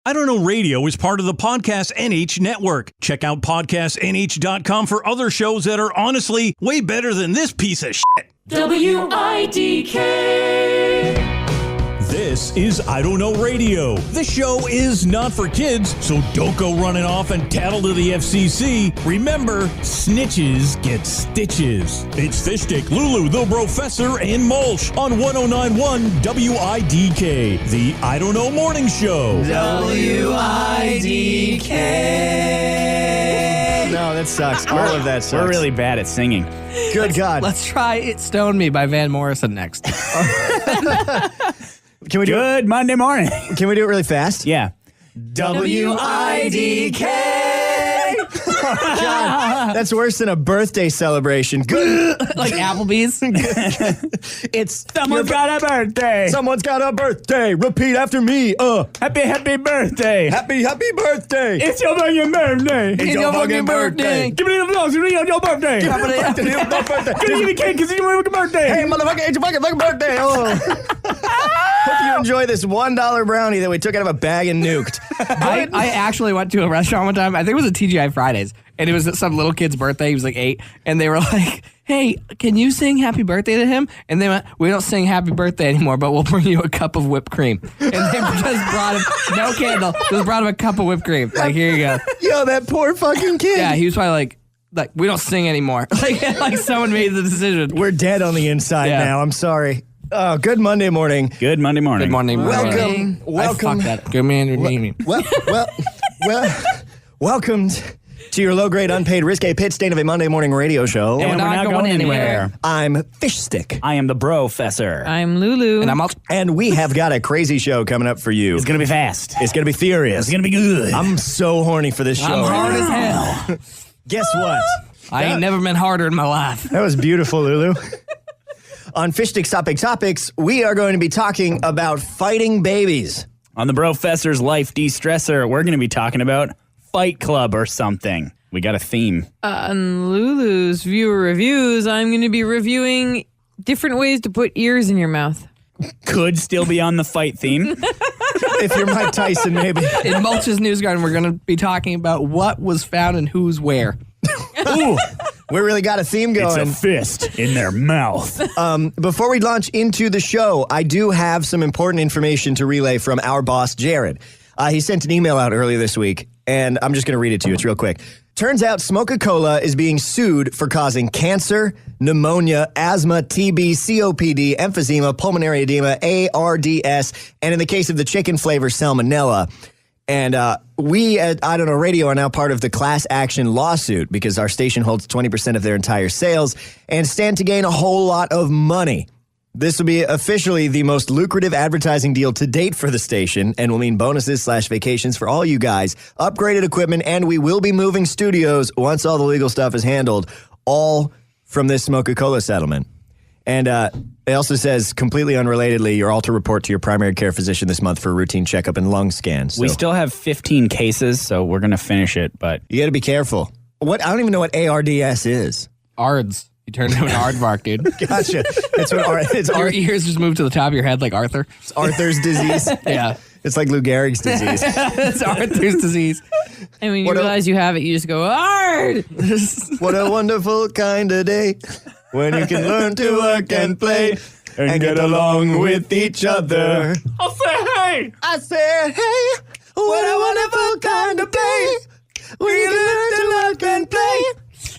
I Don't Know Radio is part of the Podcast NH network. Check out podcastnh.com for other shows that are honestly way better than this piece of shit. WIDK. This is I Don't Know Radio. This show is not for kids, so don't go running off and tattle to the FCC. Remember, snitches get stitches. It's Fishstick, Lulu, the Brofessor, and Mulch on 109.1 WIDK, the I Don't Know Morning Show. WIDK. No, that sucks. All of that sucks. We're really bad at singing. Good God. Let's try It Stoned Me by Van Morrison next. Can we do Good Monday morning. Can we do it really fast? Yeah. WIDK. Oh, God, that's worse than a birthday celebration. Good. Like Applebee's. It's Someone's got a birthday. Someone's got a birthday. Repeat after me. Happy birthday. Happy birthday. It's your fucking birthday. It's your fucking birthday. Give me the applause. It's your birthday. Give me cake because it's your birthday. Hey, motherfucker, it's your fucking birthday. Oh. Hope you enjoy this $1 brownie that we took out of a bag and nuked. I actually went to a restaurant one time. I think it was a TGI Fridays. And it was some little kid's birthday. He was like 8. And they were like, hey, can you sing happy birthday to him? And they went, we don't sing happy birthday anymore, but we'll bring you a cup of whipped cream. And they just brought him, no candle, just brought him a cup of whipped cream. Like, here you go. Yo, that poor fucking kid. Yeah, he was probably like we don't sing anymore. Like someone made the decision. We're dead on the inside now. I'm sorry. Oh, good Monday morning. Good Monday morning. Good morning. Welcome. I fucked that. Good morning. Welcome to your low-grade, unpaid, risque pit stain of a Monday morning radio show. And we're not going anywhere. I'm Fishstick. I am the Brofessor. I'm Lulu. And I'm Mulch. And we have got a crazy show coming up for you. It's going to be fast. It's going to be furious. It's going to be good. I'm so horny for this show. I'm hard as hell. Guess what? I ain't never been harder in my life. That was beautiful, Lulu. On Fishstick's Topics, we are going to be talking about fighting babies. On the Brofessor's Life De-Stressor, we're going to be talking about Fight Club or something. We got a theme. On Lulu's viewer reviews, I'm going to be reviewing different ways to put ears in your mouth. Could still be on the fight theme. If you're Mike Tyson, maybe. In Mulch's News Garden, we're going to be talking about what was found and who's where. Ooh, we really got a theme going. It's a fist in their mouth. Before we launch into the show, I do have some important information to relay from our boss, Jared. He sent an email out earlier this week, and I'm just going to read it to you. It's real quick. Turns out Smoke-A-Cola is being sued for causing cancer, pneumonia, asthma, TB, COPD, emphysema, pulmonary edema, ARDS, and in the case of the chicken flavor, salmonella. And we at I Don't Know Radio are now part of the class action lawsuit because our station holds 20% of their entire sales and stand to gain a whole lot of money. This will be officially the most lucrative advertising deal to date for the station and will mean bonuses/vacations for all you guys, upgraded equipment, and we will be moving studios once all the legal stuff is handled, all from this Smoke-A-Cola settlement. And it also says, completely unrelatedly, you're all to report to your primary care physician this month for a routine checkup and lung scan. So We still have 15 cases, so we're going to finish it, but you got to be careful. I don't even know what ARDS is. ARDS. You turned into an aardvark, dude. Gotcha. It's Your ears just moved to the top of your head like Arthur. It's Arthur's disease. Yeah. It's like Lou Gehrig's disease. It's Arthur's disease. And when you realize you have it, you just go, "Ard!" What a wonderful kind of day when you can learn to work and play and get along with each other. I'll say hey! I said, hey, what a wonderful kind of day when you can learn to work and play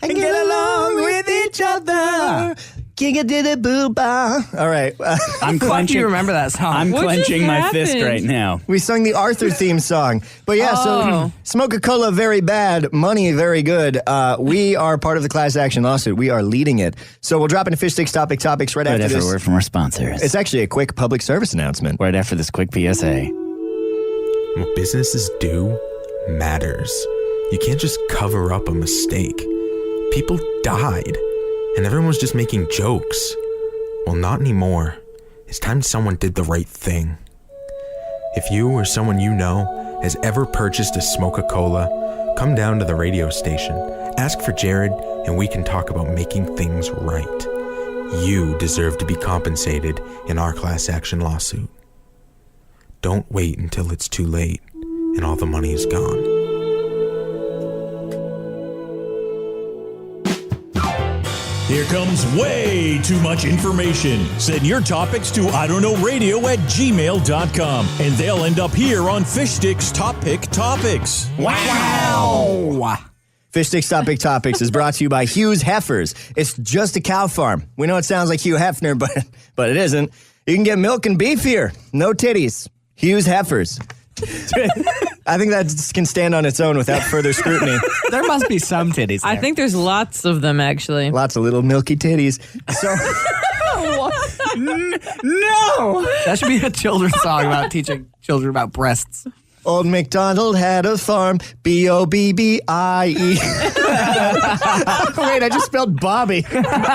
and get along with each other. King-a-did-a-boo-ba. All right. I'm Do clenching. you remember that song? I'm What clenching just my fist happened? right now. We sung the Arthur theme song. But yeah, so Smoke-A-Cola, very bad. Money, very good. We are part of the class action lawsuit. We are leading it. So we'll drop into Fishstick's Topics right after Right after a this. word from our sponsors. It's actually a quick public service announcement. Right after this quick PSA. What businesses do matters. You can't just cover up a mistake. People died, and everyone was just making jokes. Well, not anymore. It's time someone did the right thing. If you or someone you know has ever purchased a Smoke-A-Cola, come down to the radio station, ask for Jared, and we can talk about making things right. You deserve to be compensated in our class action lawsuit. Don't wait until it's too late. and all the money is gone. Here comes way too much information. Send your topics to idon'tknowradio@gmail.com, and they'll end up here on Fishstick's Top Pick Topics. Wow. Fishstick's Top Pick Topics is brought to you by Hugh's Heifers. It's just a cow farm. We know it sounds like Hugh Hefner, but it isn't. You can get milk and beef here. No titties. Hugh's Heifers. I think that can stand on its own without further scrutiny. There must be some titties there. I think there's lots of them, actually. Lots of little milky titties. So, No! That should be a children's song about teaching children about breasts. Old MacDonald had a farm, B-O-B-B-I-E. Wait, I just spelled Bobby.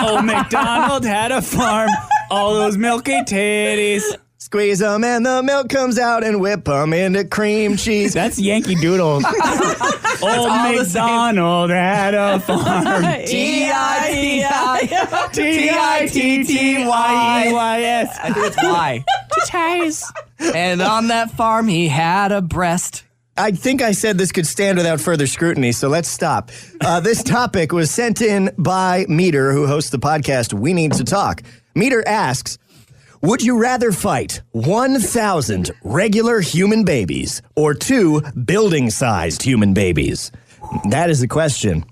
Old MacDonald had a farm, all those milky titties. Squeeze them and the milk comes out and whip them into cream cheese. That's Yankee Doodle. Old MacDonald had a farm. T-I-T-T-Y-E-Y-S. I think it's Y. And on that farm, he had a breast. I think I said this could stand without further scrutiny, so let's stop. This topic was sent in by Meter, who hosts the podcast We Need to Talk. Meter asks, would you rather fight 1,000 regular human babies or 2 building-sized human babies? That is the question.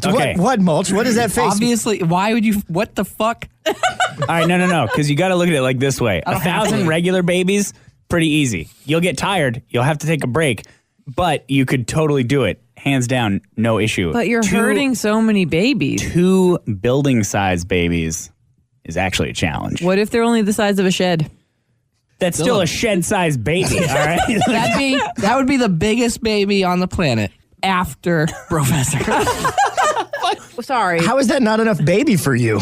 Okay. What, Mulch? What is that face? Obviously, why would you? What the fuck? All right, no, because you got to look at it like this way. 1,000 regular babies, pretty easy. You'll get tired. You'll have to take a break, but you could totally do it. Hands down, no issue. But you're hurting so many babies. 2 building-sized babies is actually a challenge. What if they're only the size of a shed? That's still a shed-sized baby, all right? That would be the biggest baby on the planet after Brofessor. Sorry. How is that not enough baby for you?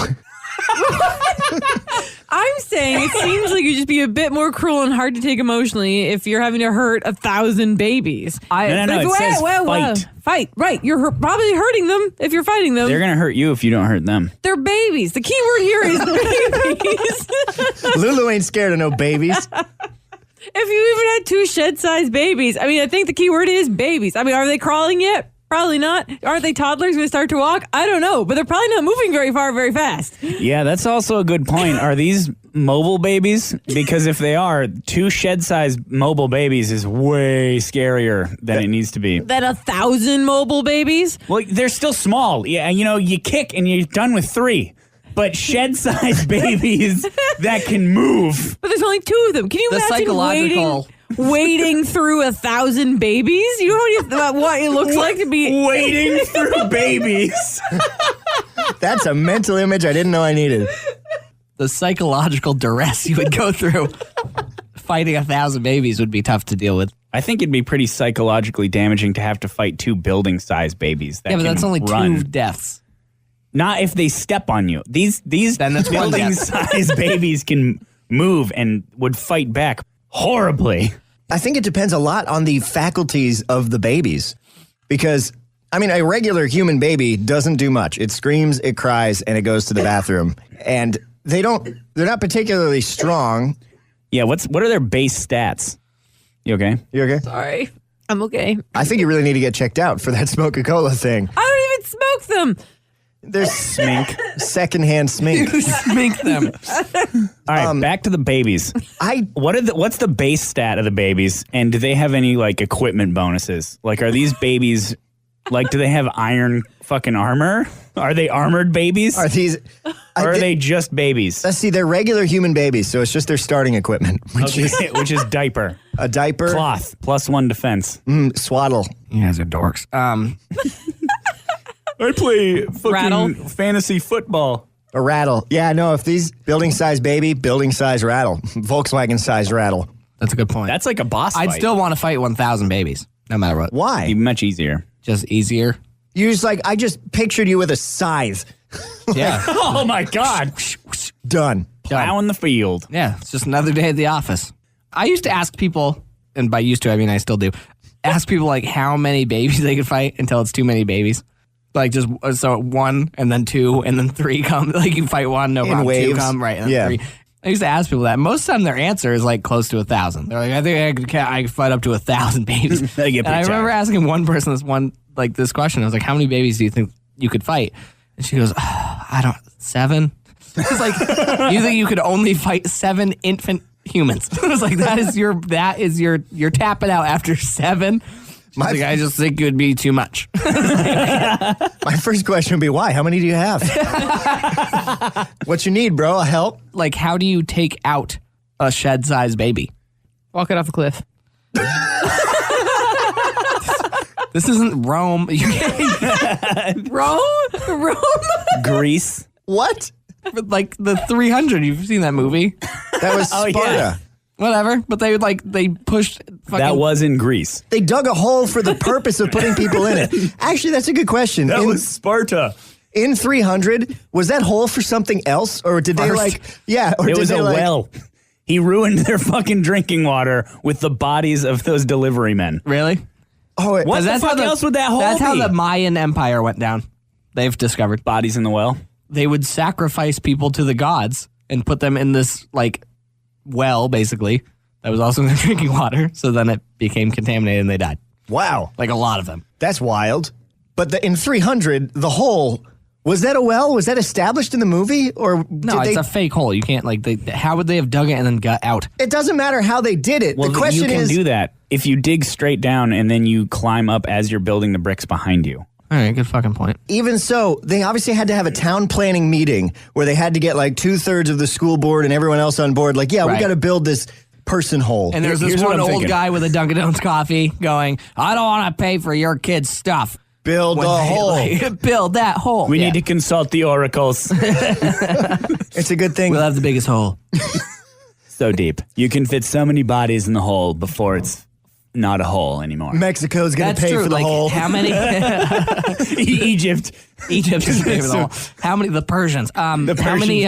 I'm saying it seems like you'd just be a bit more cruel and hard to take emotionally if you're having to hurt 1,000 babies. No, it says fight. Fight, right. You're probably hurting them if you're fighting them. They're going to hurt you if you don't hurt them. They're babies. The key word here is babies. Lulu ain't scared of no babies. If you even had 2 shed-sized babies, I mean, I think the key word is babies. I mean, are they crawling yet? Probably not. Aren't they toddlers when they start to walk? I don't know, but they're probably not moving very far, very fast. Yeah, that's also a good point. Are these mobile babies? Because if they are, 2 shed-sized mobile babies is way scarier than it needs to be. Then 1,000 mobile babies? Well, they're still small. Yeah, you kick and you're done with 3. But shed-sized babies that can move. But there's only 2 of them. Can you imagine wading through 1,000 babies? You know what it looks like to be wading through babies. That's a mental image I didn't know I needed. The psychological duress you would go through fighting 1,000 babies would be tough to deal with. I think it'd be pretty psychologically damaging to have to fight 2 building-sized babies. That but that's only run. 2 deaths. Not if they step on you. These then that's building-sized babies can move and would fight back horribly. I think it depends a lot on the faculties of the babies. Because, I mean, a regular human baby doesn't do much. It screams, it cries, and it goes to the bathroom. And they're not particularly strong. Yeah, what are their base stats? You okay? You okay? Sorry. I'm okay. I think you really need to get checked out for that Coca-Cola thing. I don't even smoke them. There's smink. Secondhand smink. You smink them. All right, back to the babies. What's the base stat of the babies, and do they have any like equipment bonuses? Like, are these babies like, do they have iron fucking armor? Are they armored babies? Are these? Or are they just babies? Let's see, they're regular human babies, so it's just their starting equipment, which is diaper, a diaper, cloth, +1 defense, swaddle. You guys are dorks. I play fucking fantasy football. A rattle. Yeah, no, if these building-sized baby, building-sized rattle. Volkswagen-sized rattle. That's a good point. That's like a boss fight. I'd still want to fight 1,000 babies, no matter what. Why? It'd be much easier. Just easier. You just I just pictured you with a scythe. Yeah. Oh my God. Done. Plowing the field. Yeah, it's just another day at the office. I used to ask people, and by used to, I mean I still do, ask people like how many babies they could fight until it's too many babies. Like just, so 1 and then 2 and then 3 come. Like you fight 1, no problem. Waves. 2 come, right, and then 3. I used to ask people that. Most of the time, their answer is like close to 1,000. They're like, I think I could fight up to 1,000 babies. They get and I remember asking one person this question. I was like, how many babies do you think you could fight? And she goes, I don't, 7. It's like, you think you could only fight 7 infant humans? I was like, you're tapping out after 7. I just think it would be too much. My first question would be, why? How many do you have? What you need, bro? A help? Like, how do you take out a shed-sized baby? Walk it off a cliff. This isn't Rome. You can't. Rome? Greece. What? Like the 300. You've seen that movie. That was Sparta. yeah. Whatever. But they pushed. That was in Greece. They dug a hole for the purpose of putting people in it. Actually, that's a good question. That was Sparta. In 300, was that hole for something else? Or did they like, yeah. Or It did was they a well. He ruined their fucking drinking water with the bodies of those delivery men. Really? Oh, What the fuck else would that hole That's how be? the Mayan Empire went down. They've discovered. Bodies in the well? They would sacrifice people to the gods and put them in this, like, well, basically, that was also in their drinking water. So then it became contaminated and they died. wow. Like a lot of them. That's wild. But in 300, the hole, was that a well? Was that established in the movie? Or No, it's a fake hole. You can't, like, how would they have dug it and then got out? It doesn't matter how they did it. Well, the question you can is, do that if you dig straight down and then you climb up as you're building the bricks behind you. All right, good fucking point. even so, they obviously had to have a town planning meeting where they had to get like 2/3 of the school board and everyone else on board. Like, yeah, we Right. got to build this person hole. And there's this Here's what one I'm old thinking. guy with a Dunkin' Donuts coffee going, I don't want to pay for your kid's stuff. Build When the they, hole. like, build that hole. We Yeah. need to consult the oracles. It's a good thing. We'll have the biggest hole. So deep. You can fit so many bodies in the hole before it's not a hole anymore. Mexico's going to That's pay true. for the Like, hole. how many? Egypt. Egypt is paying for the hole. How many? The Persians. How many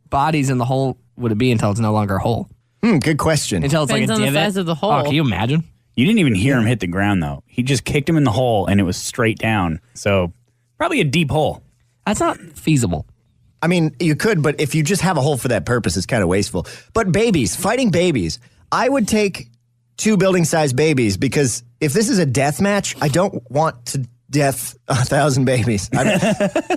bodies in the hole would it be until it's no longer a hole? Good question. Until it's Depends like a on the divot? size of the hole. Oh, can you imagine? You didn't even hear him hit the ground, though. He just kicked him in the hole, and it was straight down. So probably a deep hole. That's not feasible. I mean, you could, but if you just have a hole for that purpose, it's kind of wasteful. But babies, fighting babies, I would take 2 building-sized babies because if this is a death match, I don't want to death 1,000 babies.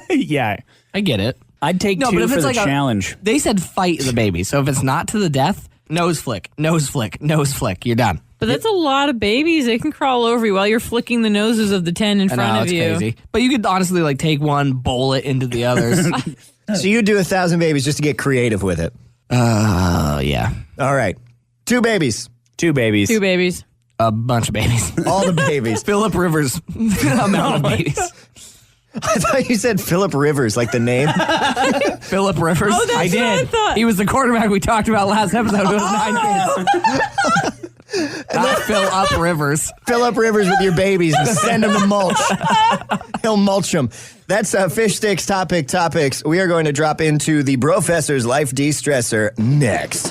Yeah. I get it. I'd take No, 2 but if for it's the like challenge. They said fight the baby. So if it's not to the death, nose flick, nose flick, nose flick. You're done. But that's a lot of babies. They can crawl over you while you're flicking the noses of the 10 in I front know, of it's you. crazy. But you could honestly like take one, bowl it into the others. So you do 1,000 babies just to get creative with it. Yeah. All right. 2 babies. 2 babies. 2 babies. A bunch of babies. All the babies. Philip Rivers amount of babies. I thought you said Philip Rivers, like the name. Philip Rivers. Oh, that's what I thought. He was the quarterback we talked about last episode. It was 9 kids. Not Phil Rivers. Philip Rivers with your babies and send them to Mulch. He'll mulch them. That's Fishstick's Topics. We are going to drop into the Brofessor's Life De-Stressor next.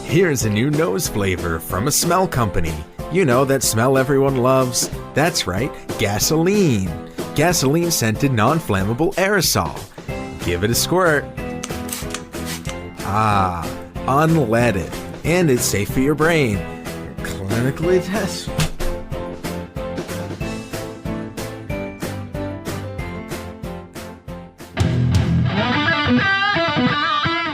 Here's a new nose flavor from a smell company. You know that smell everyone loves? That's right, gasoline. Gasoline-scented non-flammable aerosol. Give it a squirt. Ah, unleaded. And it's safe for your brain. Clinically tested.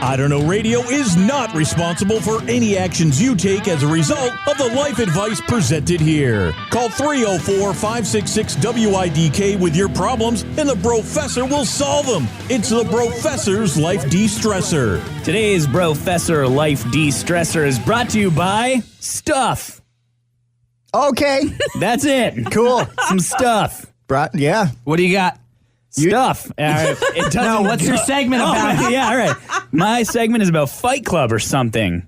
I Don't Know Radio is not responsible for any actions you take as a result of the life advice presented here. Call 304-566-WIDK with your problems and the Brofessor will solve them. It's the Brofessor's Life De-Stressor. Today's Brofessor Life De-Stressor is brought to you by Stuff. Okay. That's it. Cool. Some stuff. Yeah. What do you got? Stuff. It doesn't No, what's your segment about? Yeah, all right. My segment is about Fight Club or something.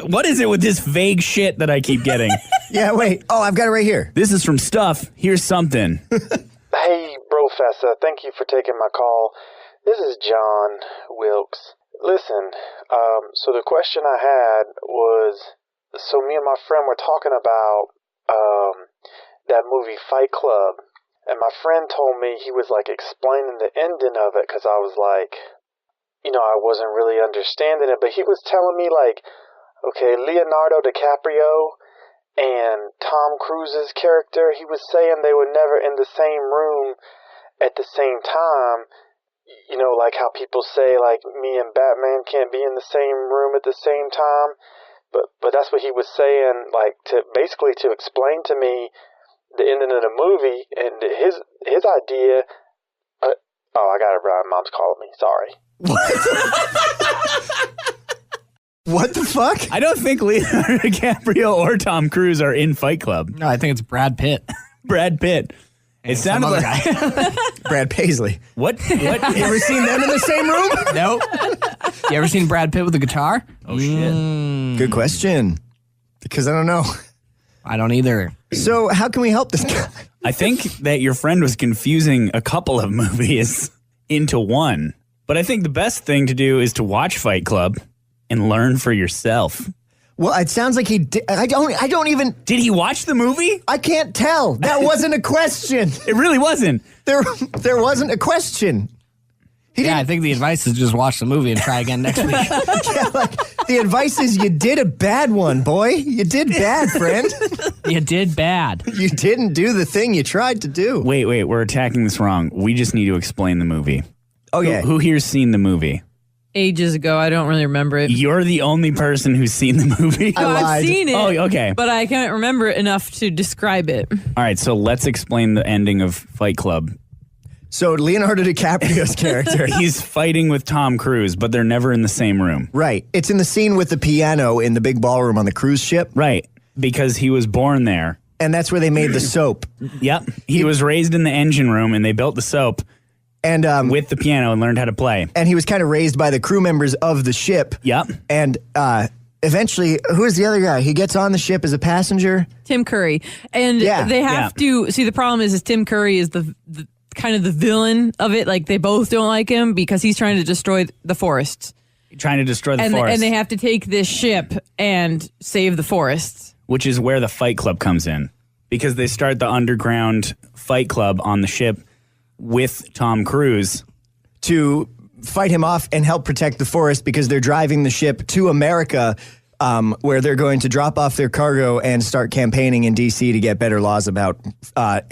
What is it with this vague shit that I keep getting? Yeah, wait. Oh, I've got it right here. This is from Stuff. Here's something. Hey, Brofessor, thank you for taking my call. This is John Wilkes. Listen, so the question I had was, so me and my friend were talking about that movie Fight Club, and my friend told me he was like explaining the ending of it because I was like, I wasn't really understanding it, but he was telling me, like, okay, Leonardo DiCaprio and Tom Cruise's character, he was saying they were never in the same room at the same time. Like how people say, like, me and Batman can't be in the same room at the same time. But that's what he was saying, like, to explain to me the ending of the movie, and his idea. I got it right. Mom's calling me. Sorry. What the fuck? I don't think Leonardo DiCaprio or Tom Cruise are in Fight Club. No, I think it's Brad Pitt. Brad Pitt. It sounded like guy. Brad Paisley. What? You ever seen them in the same room? Nope. You ever seen Brad Pitt with a guitar? Oh, shit. Good question. Because I don't know. I don't either. So how can we help this guy? I think that your friend was confusing a couple of movies into one. But I think the best thing to do is to watch Fight Club and learn for yourself. Well, it sounds like he did. I don't even. Did he watch the movie? I can't tell. That wasn't a question. It really wasn't. There wasn't a question. I think the advice is just watch the movie and try again next week. The advice is you did a bad one, boy. You did bad, friend. You did bad. You didn't do the thing you tried to do. Wait, we're attacking this wrong. We just need to explain the movie. Okay. Who here's seen the movie? Ages ago. I don't really remember it. You're the only person who's seen the movie? No, I've seen it. Oh, okay. But I can't remember it enough to describe it. All right, so let's explain the ending of Fight Club. So Leonardo DiCaprio's character. He's fighting with Tom Cruise, but they're never in the same room. Right. It's in the scene with the piano in the big ballroom on the cruise ship. Right, because he was born there. And that's where they made the soap. Yep. He was raised in the engine room, and they built the soap and with the piano and learned how to play. And he was kind of raised by the crew members of the ship. Yep. And eventually, who is the other guy? He gets on the ship as a passenger. Tim Curry. And they have to... See, the problem is Tim Curry is the kind of the villain of it. Like, they both don't like him because he's trying to destroy the forests. Trying to destroy the forest. And they have to take this ship and save the forests. Which is where the Fight Club comes in. Because they start the underground Fight Club on the ship with Tom Cruise. To fight him off and help protect the forest because they're driving the ship to America where they're going to drop off their cargo and start campaigning in D.C. to get better laws about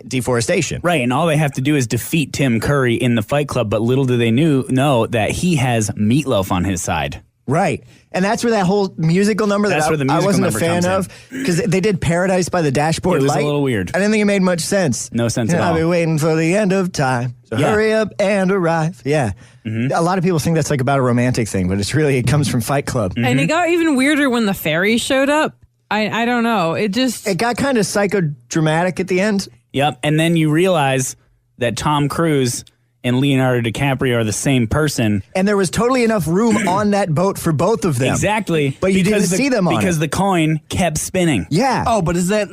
deforestation. Right, and all they have to do is defeat Tim Curry in the Fight Club, but little do they know that he has Meatloaf on his side. Right. And that's where that whole musical number that I wasn't a fan of, because they did Paradise by the Dashboard Light. It was a little weird. I didn't think it made much sense. No sense at all. I'll be waiting for the end of time, so hurry up and arrive. Yeah. Mm-hmm. A lot of people think that's like about a romantic thing, but it comes from Fight Club. Mm-hmm. And it got even weirder when the fairy showed up. I don't know. It got kind of psychodramatic at the end. Yep. And then you realize that Tom Cruise and Leonardo DiCaprio are the same person. And there was totally enough room on that boat for both of them. Exactly. But you didn't see them on it. Because the coin kept spinning. Yeah. Oh, but is that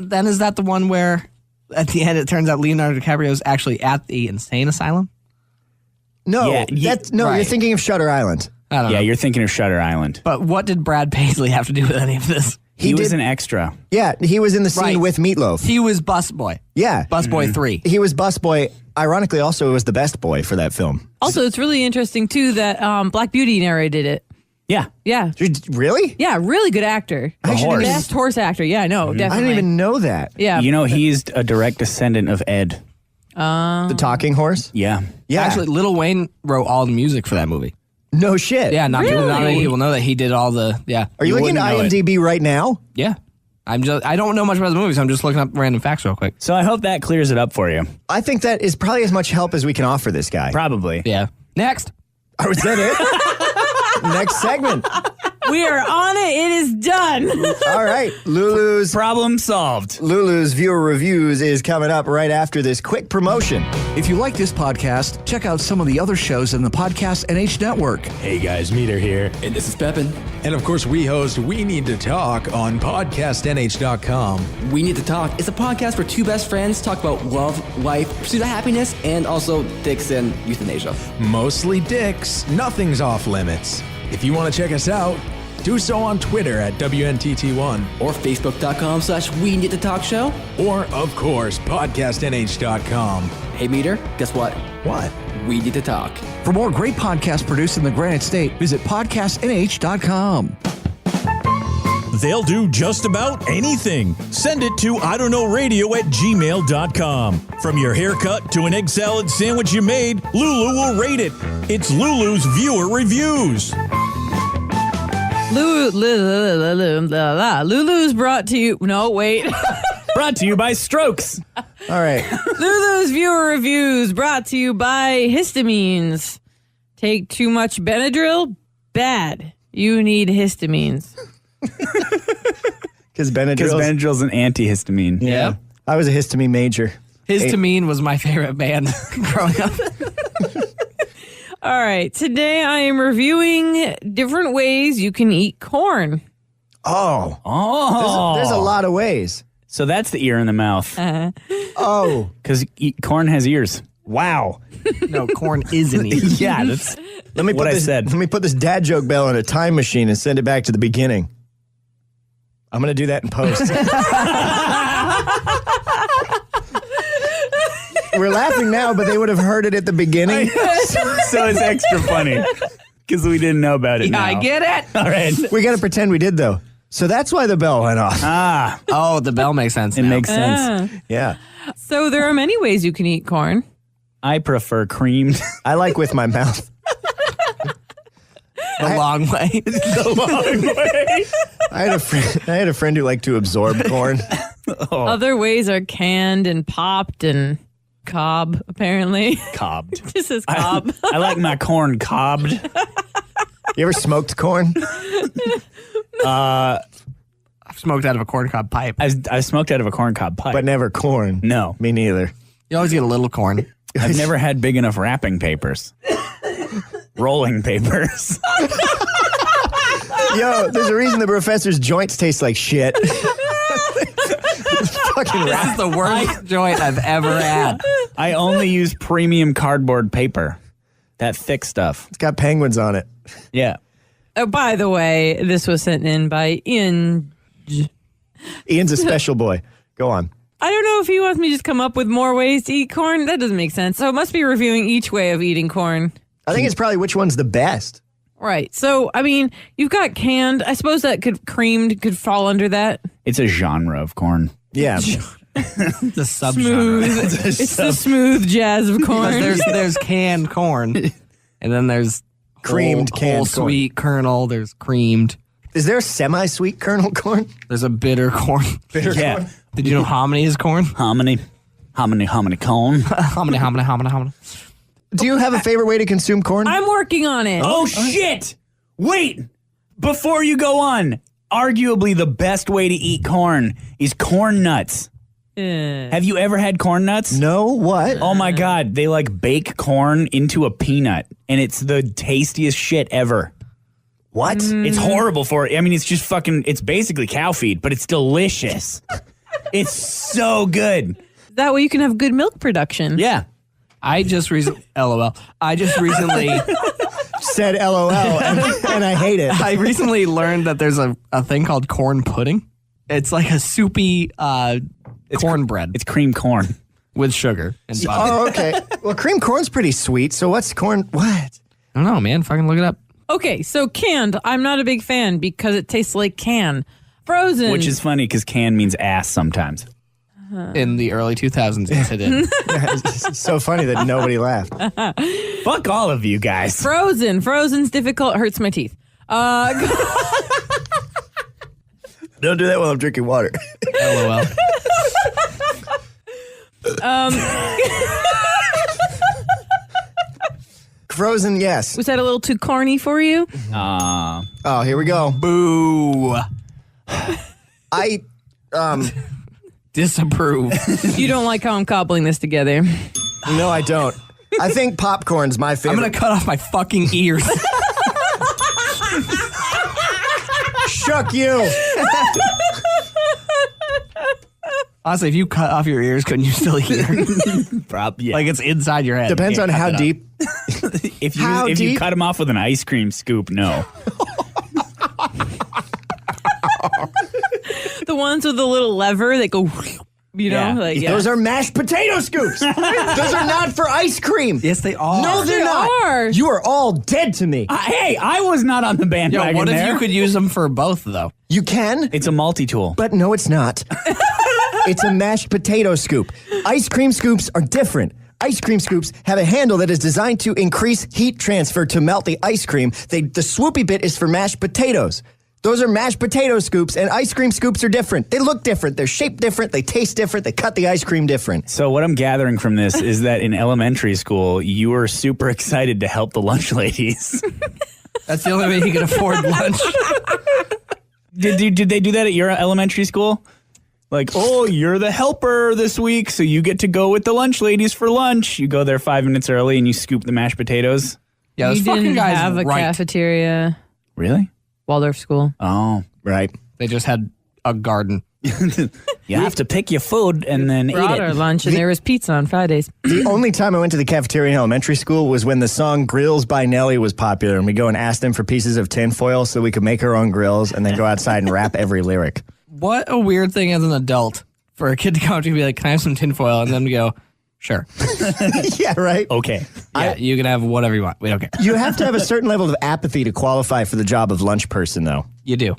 the one where at the end it turns out Leonardo DiCaprio is actually at the insane asylum? No, you're thinking of Shutter Island. I don't know. Yeah, you're thinking of Shutter Island. But what did Brad Paisley have to do with any of this? He was an extra. Yeah, he was in the scene with Meatloaf. He was Busboy. Yeah. Busboy 3. He was Busboy. Ironically, also was the best boy for that film. Also, it's really interesting, too, that Black Beauty narrated it. Yeah. Yeah. Really? Yeah, really good actor. Best horse actor. Yeah, I know, definitely. I didn't even know that. Yeah. You know, he's a direct descendant of Ed. The talking horse? Yeah. Yeah. Actually, Lil Wayne wrote all the music for that movie. No shit. Yeah, not many people know that he did all the, Are you looking at IMDb right now? Yeah. I don't know much about the movies. I'm just looking up random facts real quick. So I hope that clears it up for you. I think that is probably as much help as we can offer this guy. Probably. Yeah. Next. Oh, is that it? Next segment. We are on it. It is done. All right. Lulu's problem solved. Lulu's viewer reviews is coming up right after this quick promotion. If you like this podcast, check out some of the other shows in the Podcast NH Network. Hey guys, Meter here. And this is Pepin. And of course, we host We Need to Talk on podcastnh.com. We Need to Talk is a podcast where two best friends talk about love, life, pursuit of happiness, and also dicks and euthanasia. Mostly dicks. Nothing's off limits. If you want to check us out, Do so on Twitter at WNTT1. Or Facebook.com/We Need to Talk Show. Or, of course, podcastnh.com. Hey, Meter, guess what? What? We need to talk. For more great podcasts produced in the Granite State, visit podcastnh.com. They'll do just about anything. Send it to idon'tknowradio@gmail.com. From your haircut to an egg salad sandwich you made, Lulu will rate it. It's Lulu's Viewer Reviews. Lulu's brought to you. No, wait. Brought to you by Strokes. All right. Lulu's Viewer Reviews brought to you by histamines. Take too much Benadryl? Bad. You need histamines. Because Benadryl's an antihistamine. Yeah. I was a histamine major. Histamine was my favorite band growing up. All right. Today I am reviewing different ways you can eat corn. Oh. There's a lot of ways. So that's the ear in the mouth. Oh. Because corn has ears. Wow. No, corn is an ear. Yeah, that's Let me what I said. Let me put this dad joke bell in a time machine and send it back to the beginning. I'm going to do that in post. We're laughing now, but they would have heard it at the beginning. So it's extra funny. Because we didn't know about it now. I get it. All right. We got to pretend we did, though. So that's why the bell went off. Ah. Oh, the bell makes sense. It makes sense. Yeah. So there are many ways you can eat corn. I prefer creamed. I like with my mouth. The long way. The long way. I had a friend who liked to absorb corn. Other ways are canned and popped and cob, apparently. Cobbed. This is cob. I like my corn cobbed. You ever smoked corn? I've smoked out of a corncob pipe. I smoked out of a corncob pipe. But never corn. No. Me neither. You always get a little corn. I've never had big enough wrapping papers. Rolling papers. Yo, there's a reason the Professor's joints taste like shit. Fucking This is the worst joint I've ever had. I only use premium cardboard paper. That thick stuff. It's got penguins on it. Yeah. Oh, by the way, this was sent in by Ian. Ian's a special boy. Go on. I don't know if he wants me to just come up with more ways to eat corn. That doesn't make sense. So it must be reviewing each way of eating corn. I think it's probably which one's the best. Right. So, I mean, you've got canned. I suppose that creamed could fall under that. It's a genre of corn. Yeah. The subgenre. Smooth. It's the smooth jazz of corn. There's canned corn, and then there's Creamed whole canned corn. sweet kernel. There's creamed. Is there a semi-sweet kernel corn? There's a bitter corn. Bitter Yeah. corn? Did you know hominy is corn? Hominy cone. hominy. Do you have a favorite way to consume corn? I'm working on it. Oh, shit. Wait. Before you go on, arguably the best way to eat corn is corn nuts. Have you ever had corn nuts? No, what? Oh my God. They like bake corn into a peanut and it's the tastiest shit ever. What? It's horrible for it. I mean, it's just it's basically cow feed, but it's delicious. It's so good. That way you can have good milk production. Yeah. I just recently Said LOL, and I hate it. I recently learned that there's a thing called corn pudding. It's like a soupy cornbread. It's cream corn. With sugar and butter. Oh, okay. Well, cream corn's pretty sweet, so what's corn? What? I don't know, man. Fucking look it up. Okay, so canned, I'm not a big fan because it tastes like can. Frozen. Which is funny because can means ass sometimes. In the early 2000s, yes, it did. It's so funny that nobody laughed. Fuck all of you guys. Frozen. Frozen's difficult. Hurts my teeth. Don't do that while I'm drinking water. LOL. Frozen, yes. Was that a little too corny for you? Oh, here we go. Boo. I Disapprove. You don't like how I'm cobbling this together. No, I don't. I think popcorn's my favorite. I'm going to cut off my fucking ears. Shuck you. Honestly, if you cut off your ears, couldn't you still hear? Yeah. Like it's inside your head. Depends on how deep. If you cut them off with an ice cream scoop, no. the ones with the little lever that go, you know? Yeah. Like, yeah. Those are mashed potato scoops. Those are not for ice cream. Yes, they are. No, they're not. are. You are all dead to me. Hey, I was not on the Yo, bandwagon what if there. you could use them for both, though? You can, It's a multi-tool. but no, it's not. It's a mashed potato scoop. Ice cream scoops are different. Ice cream scoops have a handle that is designed to increase heat transfer to melt the ice cream. The swoopy bit is for mashed potatoes. Those are mashed potato scoops, and ice cream scoops are different. They look different. They're shaped different. They taste different. They cut the ice cream different. So what I'm gathering from this is that in elementary school, you were super excited to help the lunch ladies. That's the only way he can afford lunch. Did they do that at your elementary school? Like, oh, you're the helper this week, so you get to go with the lunch ladies for lunch. You go there 5 minutes early and you scoop the mashed potatoes. Yeah, those We fucking didn't guys have a right. cafeteria. Really? Waldorf school. Oh, Right. They just had a garden. you have to pick your food and then eat Brought our it. lunch, and there was pizza on Fridays. The only time I went to the cafeteria in elementary school was when the song Grills by Nelly was popular, and we go and ask them for pieces of tinfoil so we could make our own grills and then go outside and rap every lyric. What a weird thing as an adult for a kid to come up to you and be like, can I have some tinfoil? And then we go, sure. Yeah, right? Okay. Yeah, you can have whatever you want. We don't care. You have to have a certain level of apathy to qualify for the job of lunch person, though. You do.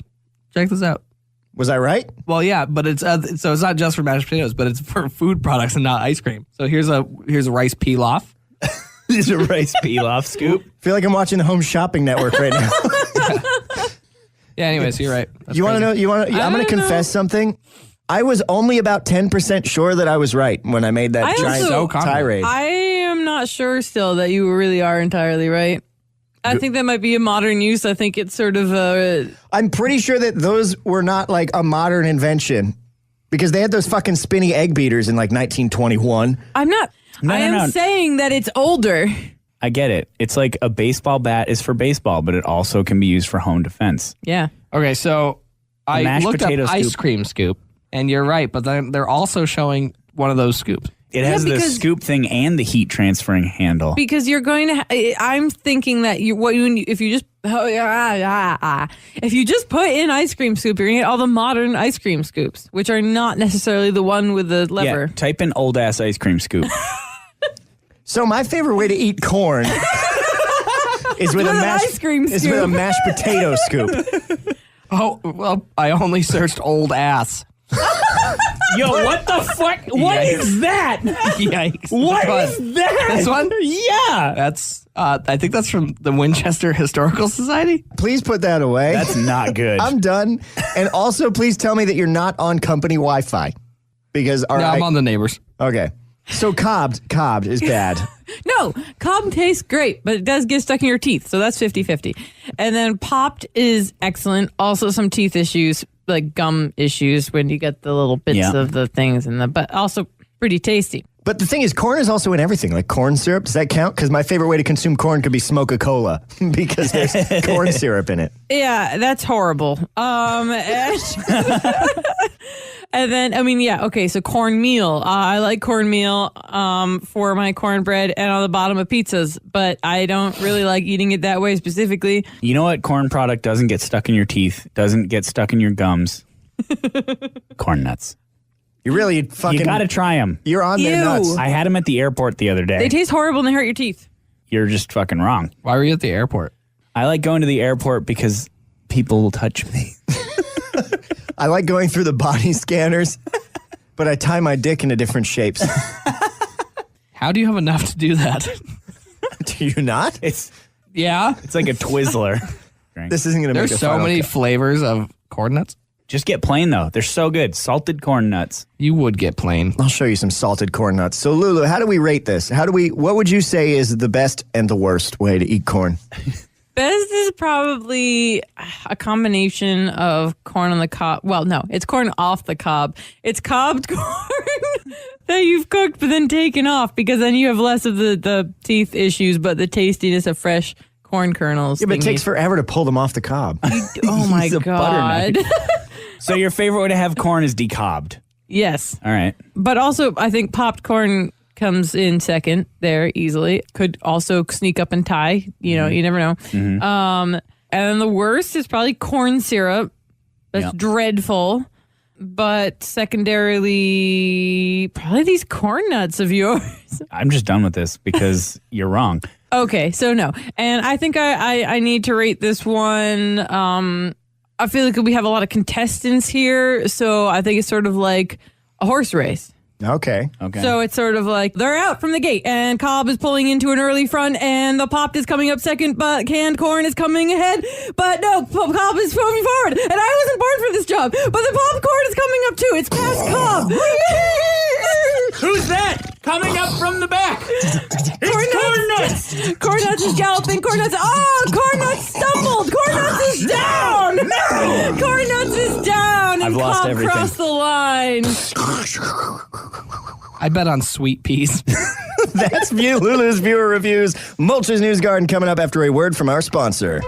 Check this out. Was I right? Well, yeah, but it's so it's not just for mashed potatoes, but it's for food products and not ice cream. So here's a rice pilaf. This is a rice pilaf scoop. I feel like I'm watching the Home Shopping Network right now. Yeah. Anyways, you're right. That's You want to crazy. know? I'm going to confess something. I was only about 10% sure that I was right when I made that I giant also- tirade. I am not sure still that you really are entirely right. I think that might be a modern use. I think it's sort of a... I'm pretty sure that those were not like a modern invention because they had those fucking spinny egg beaters in like 1921. I'm not... I am saying that it's older. I get it. It's like a baseball bat is for baseball, but it also can be used for home defense. Yeah. Okay, so I mashed looked up potato ice scoop. cream scoop, and you're right, but then they're also showing one of those scoops. It has the because- scoop thing and the heat transferring handle. Because you're going to... I'm thinking that if you just... If you just put in ice cream scoop, you're going to get all the modern ice cream scoops, which are not necessarily the one with the lever. Yeah, type in old ass ice cream scoop. So my favorite way to eat corn is with a an mashed ice cream is with a scoop. mashed potato scoop. Oh, well, I only searched old ass. Yo, what the fuck? What is that? Yikes. What This is one? that? This one? Yeah. That's, I think that's from the Winchester Historical Society. Please put that away. That's not good. I'm done. And also, please tell me that you're not on company Wi-Fi because No, I'm on the neighbors. Okay. So cobbed is bad. No, Cobb tastes great, but it does get stuck in your teeth. So that's 50-50. And then popped is excellent. Also some teeth issues, like gum issues when you get the little bits of the things but also pretty tasty. But the thing is, corn is also in everything, like corn syrup. Does that count? Because my favorite way to consume corn could be smoke-a-cola because there's corn syrup in it. Yeah, that's horrible. And then, okay, so cornmeal. I like cornmeal for my cornbread and on the bottom of pizzas, but I don't really like eating it that way specifically. You know what corn product doesn't get stuck in your teeth, doesn't get stuck in your gums? Corn nuts. You really fucking... You got to try them. You're on their Ew. nuts. I had them at the airport the other day. They taste horrible and they hurt your teeth. You're just fucking wrong. Why were you at the airport? I like going to the airport because people will touch me. I like going through the body scanners, but I tie my dick into different shapes. How do you have enough to do that? Do you not? It's Yeah. like a Twizzler. This isn't going to make There's a so final many cut. flavors of corn nuts. Just get plain though. They're so good. Salted corn nuts. You would get plain. I'll show you some salted corn nuts. So Lulu, how do we rate this? What would you say is the best and the worst way to eat corn? Best is probably a combination of corn on the cob. Well, no, it's corn off the cob. It's cobbed corn that you've cooked but then taken off because then you have less of the teeth issues but the tastiness of fresh corn kernels. Yeah, but it takes thingies. forever to pull them off the cob. Oh my He's a God. butternut. So your favorite way to have corn is decobbed. Yes. All right. But also, I think popped corn comes in second there easily. Could also sneak up and tie. You know, you never know. And then the worst is probably corn syrup. That's Yep. dreadful. but secondarily, probably these corn nuts of yours. I'm just done with this because you're wrong. Okay, so no. And I think I need to rate this one. I feel like we have a lot of contestants here, so I think it's sort of like a horse race. Okay. So it's sort of like they're out from the gate, and Cobb is pulling into an early front, and the Popped is coming up second, but canned corn is coming ahead. But no, Cobb is moving forward, and I wasn't born for this job, but the popcorn is coming up too. It's past Cobb. Who's that? Coming up from the back. Corn Nuts. Corn Nuts is galloping. Corn Nuts. Oh, Corn Nuts stumbled. Corn Nuts is down. No. Corn Nuts is down. I've And lost Cobb everything. crossed the line. I bet on sweet peas. That's Lulu's viewer reviews. Mulch's News Garden coming up after a word from our sponsor.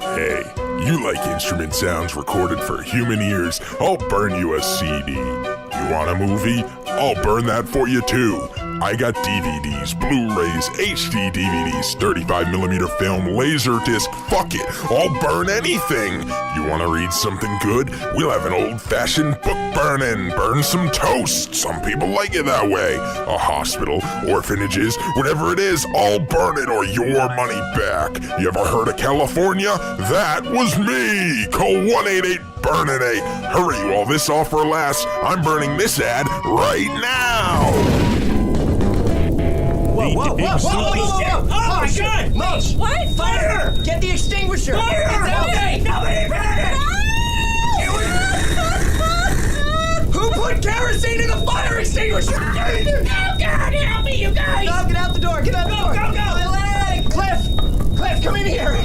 Hey, you like instrument sounds recorded for human ears? I'll burn you a CD. You want a movie? I'll burn that for you too. I got DVDs, Blu-rays, HD DVDs, 35mm film, Laserdisc, fuck it, I'll burn anything. You want to read something good? We'll have an old-fashioned book burning, burn some toast. Some people like it that way. A hospital, orphanages, whatever it is, I'll burn it or your money back. You ever heard of California? That was me. Call 1-888-BURN-IT-8. Hurry while this offer lasts. I'm burning this ad right now. Whoa. Oh, my God. Mulch. What? Fire. Get the extinguisher. Fire. Nobody burn. Who put kerosene in the fire extinguisher? Oh, God, help me, you guys. No, get out the door. Get out the door. Go. My leg. Cliff, come in here.